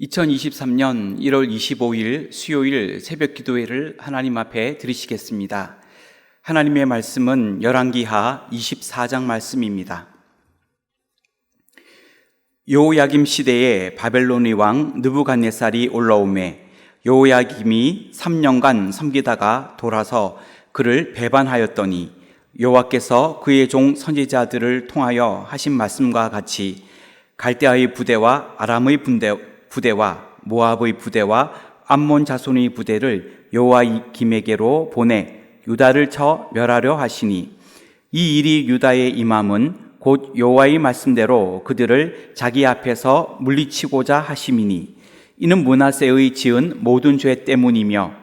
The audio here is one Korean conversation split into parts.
2023년 1월 25일 수요일 새벽 기도회를 하나님 앞에 드리시겠습니다. 하나님의 말씀은 열왕기하 24장 말씀입니다. 여호야김 시대에 바벨론의 왕 느부갓네살이 올라오매 여호야김이 3년간 섬기다가 돌아서 그를 배반하였더니 여호와께서 그의 종 선지자들을 통하여 하신 말씀과 같이 갈대아의 부대와 아람의 부대와 모압의 부대와 암몬 자손의 부대를 여호야김에게로 보내 유다를 쳐 멸하려 하시니 이 일이 유다에 임함은 곧 여호와의 말씀대로 그들을 자기 앞에서 물리치고자 하심이니 이는 므낫세의 지은 모든 죄 때문이며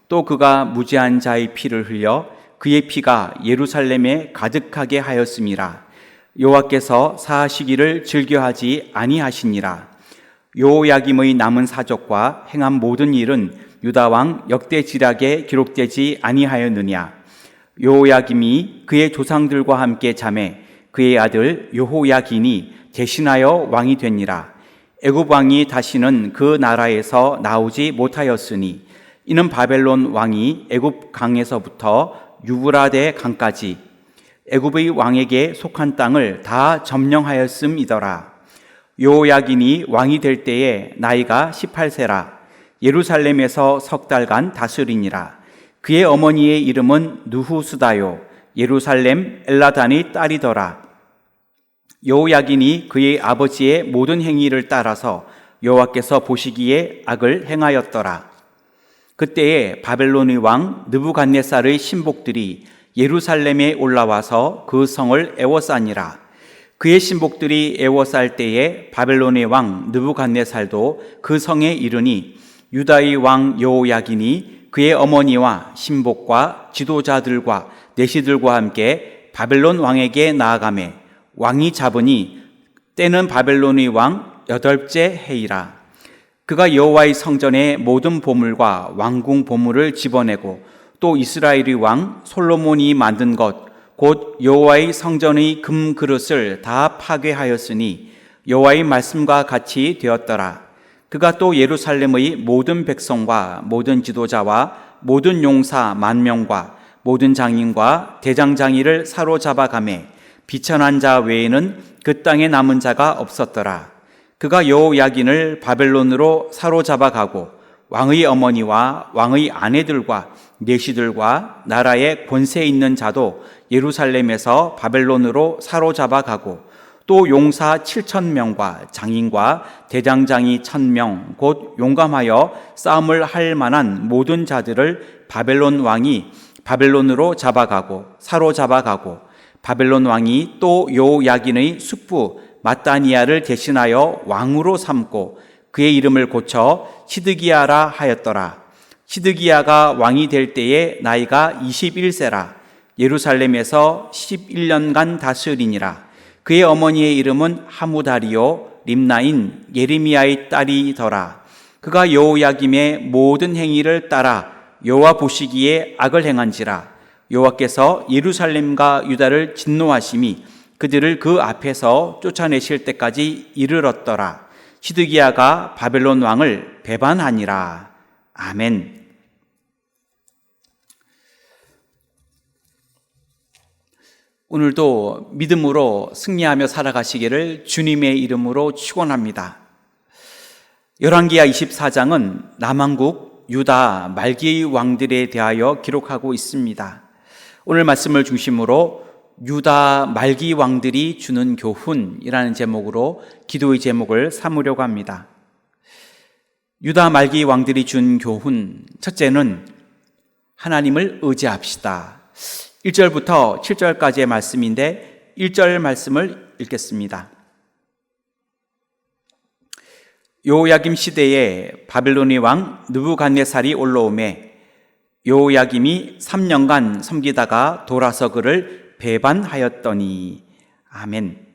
또 그가 무죄한 자의 피를 흘려 그의 피가 예루살렘에 가득하게 하였음이라. 여호와께서 사하시기를 즐겨하지 아니하시니라. 여호야김의 남은 사적과 행한 모든 일은 유다 왕 역대지략에 기록되지 아니하였느냐. 여호야김이 그의 조상들과 함께 잠에 그의 아들 여호야긴이 대신하여 왕이 되니라. 애굽 왕이 다시는 그 나라에서 나오지 못하였으니 이는 바벨론 왕이 애굽 강에서부터 유브라데 강까지 애굽의 왕에게 속한 땅을 다 점령하였음이더라. 여호야긴이 왕이 될 때에 나이가 18세라. 예루살렘에서 석 달간 다스리니라. 그의 어머니의 이름은 누후스다요 예루살렘 엘라단의 딸이더라. 여호야긴이 그의 아버지의 모든 행위를 따라서 여호와께서 보시기에 악을 행하였더라. 그때에 바벨론의 왕 느부갓네살의 신복들이 예루살렘에 올라와서 그 성을 애워싸니라. 그의 신복들이 애워쌀 때에 바벨론의 왕 느부갓네살도 그 성에 이르니 유다의 왕 여호야긴이 그의 어머니와 신복과 지도자들과 내시들과 함께 바벨론 왕에게 나아가매 왕이 잡으니 때는 바벨론의 왕 8째 해이라. 그가 여호와의 성전의 모든 보물과 왕궁 보물을 집어내고 또 이스라엘의 왕 솔로몬이 만든 것 곧 여호와의 성전의 금 그릇을 다 파괴하였으니 여호와의 말씀과 같이 되었더라. 그가 또 예루살렘의 모든 백성과 모든 지도자와 모든 용사 10,000명과 모든 장인과 대장장이를 사로잡아가매 비천한 자 외에는 그 땅에 남은 자가 없었더라. 그가 여호야긴을 바벨론으로 사로잡아가고 왕의 어머니와 왕의 아내들과 내시들과 나라의 권세 있는 자도 예루살렘에서 바벨론으로 사로잡아가고 또 용사 7,000명과 장인과 대장장이 1,000명 곧 용감하여 싸움을 할 만한 모든 자들을 바벨론 왕이 바벨론으로 잡아가고 사로잡아가고 바벨론 왕이 또 여호야긴의 숙부 마따니아를 대신하여 왕으로 삼고 그의 이름을 고쳐 시드기야라 하였더라. 시드기야가 왕이 될 때에 나이가 21세라. 예루살렘에서 11년간 다스리니라. 그의 어머니의 이름은 하무다리요 림나인 예레미야의 딸이더라. 그가 여호야김의 모든 행위를 따라 여호와 보시기에 악을 행한지라. 여호와께서 예루살렘과 유다를 진노하심이 그들을 그 앞에서 쫓아내실 때까지 이르렀더라. 시드기야가 바벨론 왕을 배반하니라. 아멘. 오늘도 믿음으로 승리하며 살아가시기를 주님의 이름으로 축원합니다. 열왕기하 24장은 남왕국 유다 말기의 왕들에 대하여 기록하고 있습니다. 오늘 말씀을 중심으로 유다 말기 왕들이 주는 교훈이라는 제목으로 기도의 제목을 삼으려고 합니다. 유다 말기 왕들이 준 교훈, 첫째는 하나님을 의지합시다. 1절부터 7절까지의 말씀인데 1절 말씀을 읽겠습니다. 여호야김 시대에 바벨론의 왕 느부갓네살이 올라오매 여호야김이 3년간 섬기다가 돌아서 그를 배반하였더니. 아멘.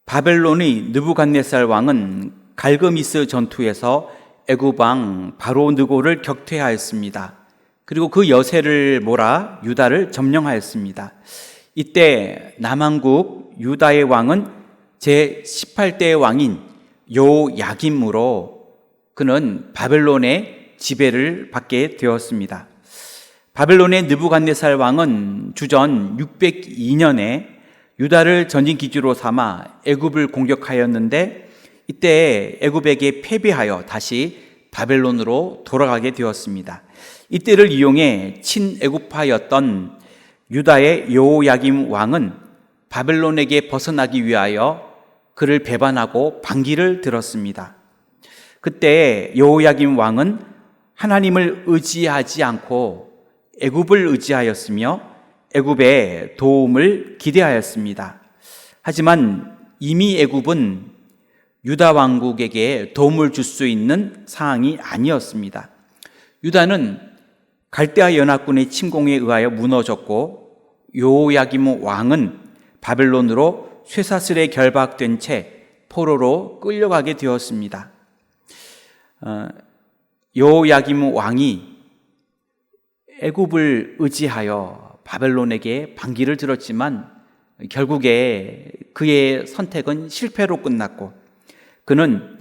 바벨론의 느부갓네살 왕은 갈그미스 전투에서 애굽 왕 바로 느고를 격퇴하였습니다. 그리고 그 여세를 몰아 유다를 점령하였습니다. 이때 남왕국 유다의 왕은 제18대 왕인 요야김으로 그는 바벨론의 지배를 받게 되었습니다. 바벨론의 느부갓네살 왕은 주전 602년에 유다를 전진 기지로 삼아 애굽을 공격하였는데 이때 애굽에게 패배하여 다시 바벨론으로 돌아가게 되었습니다. 이때를 이용해 친애굽파였던 유다의 여호야김 왕은 바벨론에게 벗어나기 위하여 그를 배반하고 반기를 들었습니다. 그때 여호야김 왕은 하나님을 의지하지 않고 애굽을 의지하였으며 애굽의 도움을 기대하였습니다. 하지만 이미 애굽은 유다 왕국에게 도움을 줄 수 있는 상황이 아니었습니다. 유다는 갈대아 연합군의 침공에 의하여 무너졌고 여호야김 왕은 바벨론으로 쇠사슬에 결박된 채 포로로 끌려가게 되었습니다. 여호야김 왕이 애굽을 의지하여 바벨론에게 반기를 들었지만 결국에 그의 선택은 실패로 끝났고 그는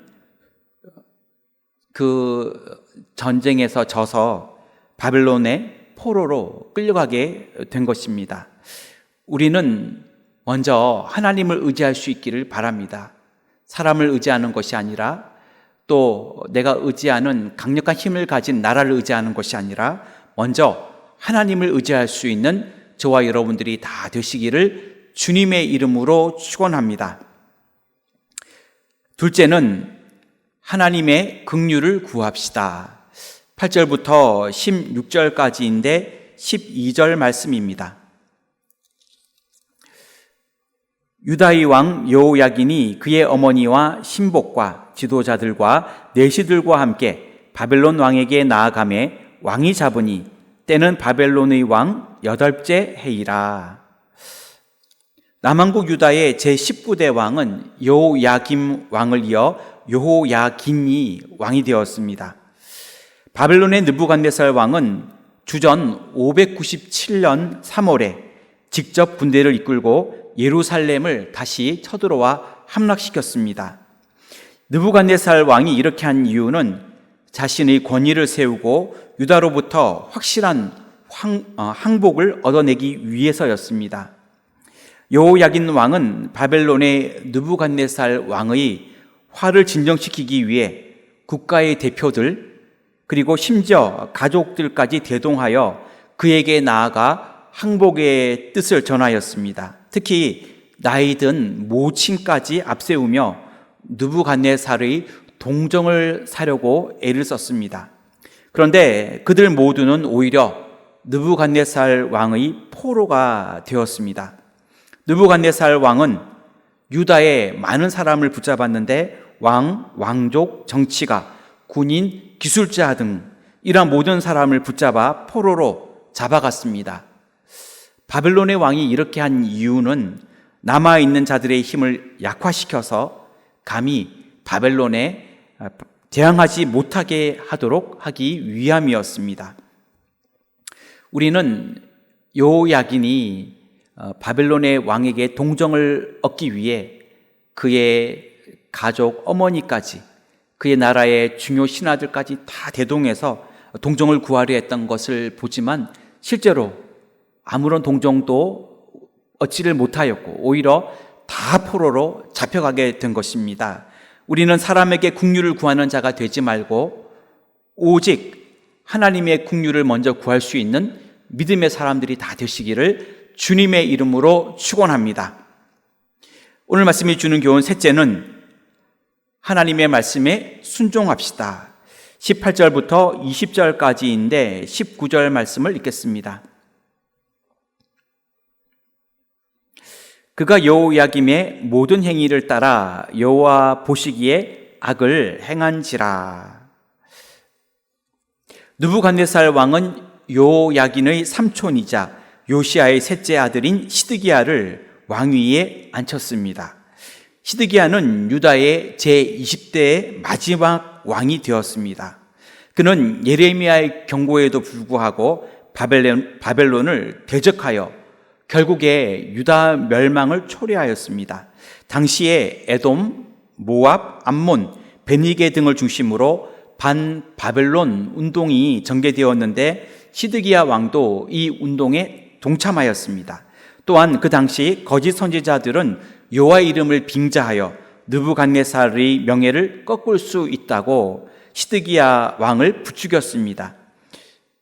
그 전쟁에서 져서 바벨론의 포로로 끌려가게 된 것입니다. 우리는 먼저 하나님을 의지할 수 있기를 바랍니다. 사람을 의지하는 것이 아니라 또 내가 의지하는 강력한 힘을 가진 나라를 의지하는 것이 아니라 먼저 하나님을 의지할 수 있는 저와 여러분들이 다 되시기를 주님의 이름으로 축원합니다. 둘째는 하나님의 긍휼을 구합시다. 8절부터 16절까지인데 12절 말씀입니다. 유다의 왕 여호야긴이 그의 어머니와 신복과 지도자들과 내시들과 함께 바벨론 왕에게 나아가매 왕이 잡으니 때는 바벨론의 왕 8째 해이라. 남왕국 유다의 제19대 왕은 여호야김 왕을 이어 여호야긴이 왕이 되었습니다. 바벨론의 느부갓네살 왕은 주전 597년 3월에 직접 군대를 이끌고 예루살렘을 다시 쳐들어와 함락시켰습니다. 느부갓네살 왕이 이렇게 한 이유는 자신의 권위를 세우고 유다로부터 확실한 항복을 얻어내기 위해서였습니다. 여호야긴 왕은 바벨론의 느부갓네살 왕의 화를 진정시키기 위해 국가의 대표들 그리고 심지어 가족들까지 대동하여 그에게 나아가 항복의 뜻을 전하였습니다. 특히 나이 든 모친까지 앞세우며 느부갓네살의 동정을 사려고 애를 썼습니다. 그런데 그들 모두는 오히려 느부갓네살 왕의 포로가 되었습니다. 느부갓네살 왕은 유다의 많은 사람을 붙잡았는데 왕족, 정치가, 군인, 기술자 등 이러한 모든 사람을 붙잡아 포로로 잡아갔습니다. 바벨론의 왕이 이렇게 한 이유는 남아있는 자들의 힘을 약화시켜서 감히 바벨론에 대항하지 못하게 하도록 하기 위함이었습니다. 우리는 여호야긴이 바벨론의 왕에게 동정을 얻기 위해 그의 가족 어머니까지 그의 나라의 중요 신하들까지 다 대동해서 동정을 구하려 했던 것을 보지만 실제로 아무런 동정도 얻지를 못하였고 오히려 다 포로로 잡혀가게 된 것입니다. 우리는 사람에게 긍휼을 구하는 자가 되지 말고 오직 하나님의 긍휼을 먼저 구할 수 있는 믿음의 사람들이 다 되시기를 주님의 이름으로 축원합니다. 오늘 말씀이 주는 교훈 셋째는 하나님의 말씀에 순종합시다. 18절부터 20절까지인데 19절 말씀을 읽겠습니다. 그가 여호야김의 모든 행위를 따라 여호와 보시기에 악을 행한지라. 느부갓네살 왕은 여호야긴의 삼촌이자 요시야의 셋째 아들인 시드기야를 왕위에 앉혔습니다. 시드기야는 유다의 제20대의 마지막 왕이 되었습니다. 그는 예레미야의 경고에도 불구하고 바벨론을 대적하여 결국에 유다 멸망을 초래하였습니다. 당시에 에돔, 모압, 암몬, 베니게 등을 중심으로 반바벨론 운동이 전개되었는데 시드기야 왕도 이 운동에 동참하였습니다. 또한 그 당시 거짓 선지자들은 여호와의 이름을 빙자하여 느부갓네살의 명예를 꺾을 수 있다고 시드기야 왕을 부추겼습니다.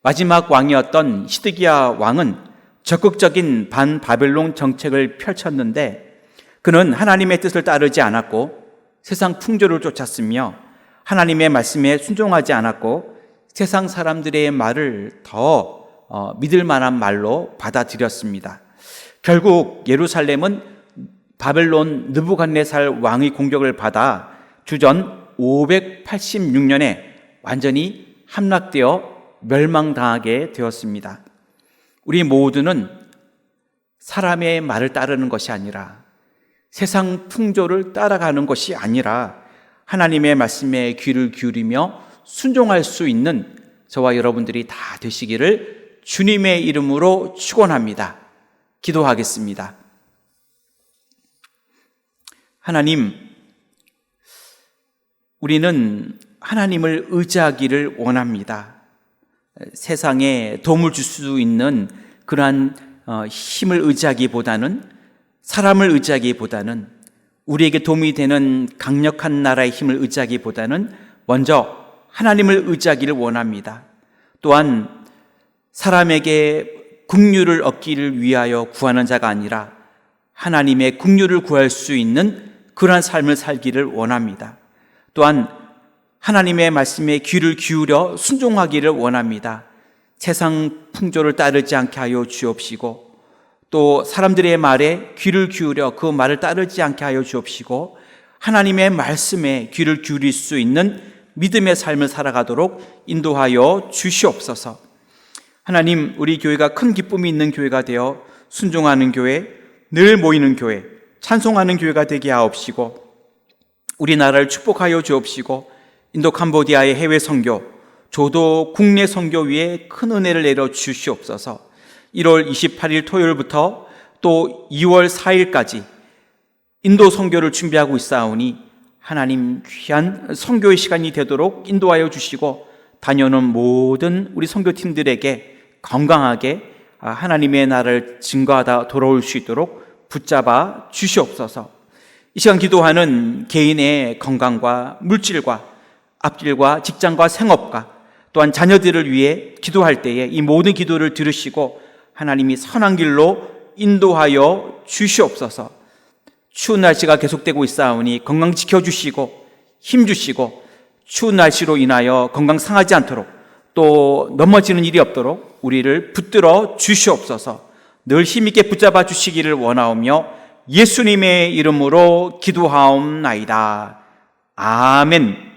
마지막 왕이었던 시드기야 왕은 적극적인 반바벨론 정책을 펼쳤는데 그는 하나님의 뜻을 따르지 않았고 세상 풍조를 쫓았으며 하나님의 말씀에 순종하지 않았고 세상 사람들의 말을 더 믿을 만한 말로 받아들였습니다. 결국 예루살렘은 바벨론 느부갓네살 왕의 공격을 받아 주전 586년에 완전히 함락되어 멸망당하게 되었습니다. 우리 모두는 사람의 말을 따르는 것이 아니라 세상 풍조를 따라가는 것이 아니라 하나님의 말씀에 귀를 기울이며 순종할 수 있는 저와 여러분들이 다 되시기를 주님의 이름으로 축원합니다. 기도하겠습니다. 하나님, 우리는 하나님을 의지하기를 원합니다. 세상에 도움을 줄 수 있는 그러한 힘을 의지하기보다는, 사람을 의지하기보다는, 우리에게 도움이 되는 강력한 나라의 힘을 의지하기보다는 먼저 하나님을 의지하기를 원합니다. 또한 사람에게 긍휼을 얻기를 위하여 구하는 자가 아니라 하나님의 긍휼을 구할 수 있는 그러한 삶을 살기를 원합니다. 또한 하나님의 말씀에 귀를 기울여 순종하기를 원합니다. 세상 풍조를 따르지 않게 하여 주옵시고 또 사람들의 말에 귀를 기울여 그 말을 따르지 않게 하여 주옵시고 하나님의 말씀에 귀를 기울일 수 있는 믿음의 삶을 살아가도록 인도하여 주시옵소서. 하나님, 우리 교회가 큰 기쁨이 있는 교회가 되어 순종하는 교회, 늘 모이는 교회, 찬송하는 교회가 되게 하옵시고 우리나라를 축복하여 주옵시고 인도 캄보디아의 해외 선교, 조도 국내 선교 위에 큰 은혜를 내려 주시옵소서. 1월 28일 토요일부터 또 2월 4일까지 인도 선교를 준비하고 있사오니 하나님 귀한 선교의 시간이 되도록 인도하여 주시고 다녀오는 모든 우리 선교팀들에게 건강하게 하나님의 나라를 증거하다 돌아올 수 있도록 붙잡아 주시옵소서. 이 시간 기도하는 개인의 건강과 물질과 앞길과 직장과 생업과 또한 자녀들을 위해 기도할 때에 이 모든 기도를 들으시고 하나님이 선한 길로 인도하여 주시옵소서. 추운 날씨가 계속되고 있사오니 건강 지켜주시고 힘주시고 추운 날씨로 인하여 건강 상하지 않도록 또 넘어지는 일이 없도록 우리를 붙들어 주시옵소서. 늘 힘있게 붙잡아 주시기를 원하오며 예수님의 이름으로 기도하옵나이다. 아멘.